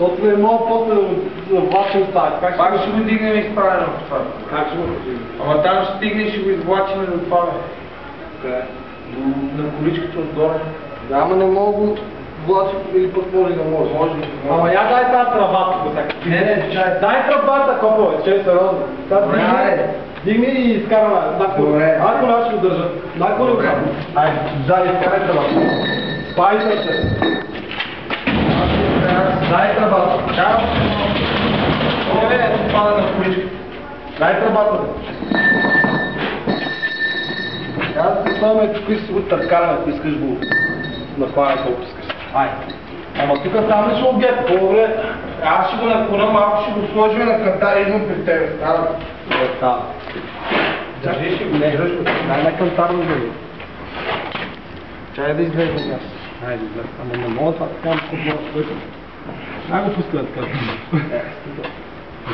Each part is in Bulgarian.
Защото не мога после да влачим стая. Пак ще го дигнем изправено в това. Как ще го дигнем? Ама там ще стигне и ще го извлачим до това, бе. Къде? На количката отгоре. Да, ама не мога го влачим или пък може да може. Ама я дай тази тръбата тук сега. Не, чай. Дай тръбата, копо, че е сериозно. Дигни и изкараме. Добре. Ако не ще го държа. Дай коли отзад. Айде, дай изкарай тръбата. Спай се. Дай тръбата. Не, пада на количката. Дай тръбата. Аз се слагаме тук и си го търкараме, ако искаш го накланя колко искаш. Айде. Ама тук там ли ще го гет? По-добре. Аз ще го наклона малко, ще го сложим на кантар и идвам при тебе. Става. Става. Държиш го, Не, дай на кантарно да го. Чай да излезем аз. Айде, излез. Ама не мога това така да който. Дай го пуска да така.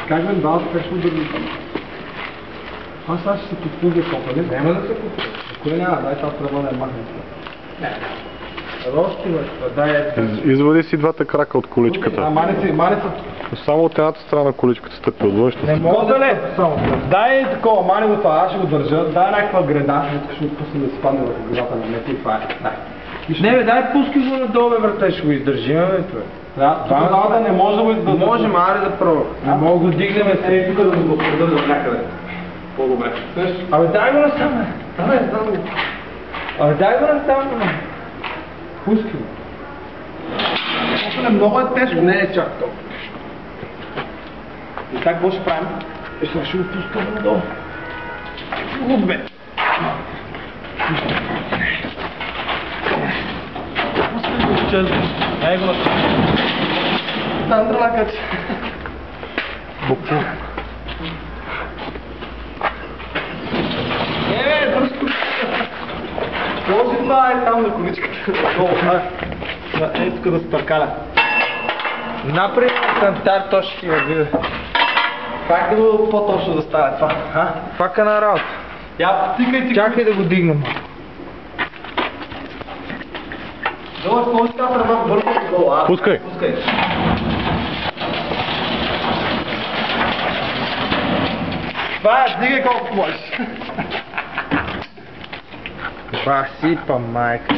Как ме дава, така ще го държи. Аз сега ще се подпуга копане. Няма да се купи. Кое няма, дай тази тръба да я махне. Не. Рости, бе. Дай е. Извади си двата крака от количката. Маница. Само от едната страна на количката стъпи, от външната. Не мога да не. Дай такова, мани го това, аз ще го държа. Дай някаква греда, ще го пусна да си падне върху гредата на мета и това е. Дай. Не бе, дай пускай го надолу, бе, брате, ще го издържим, бе, това. Да, това да не може да го издържа. Можем, аре да пробвам. Не мога да го дигнем и тук да го поддържам някъде. По-добре. Абе, дай го насам, бе. Абе, дай го насам, бе. Пускай го. Много е тежко. Не е чак толкова. И как какво ще правим? Сега ще го пускам надолу. Бе. Пускай го честно. Ей го насам. Там дракът. Буквално. Бързко. Този това е там на количката. Ей тук да се търкаля. Напред кантар, то ще ти го видя. Как да го по-точно да стане това? Пак е на работа. Я потикай ти. Чакай да го дигнем. Долу сложи тази тръба бързо долу. Пускай. Пускай. Това е, дигай колко можеш. Ба, сипа, майка.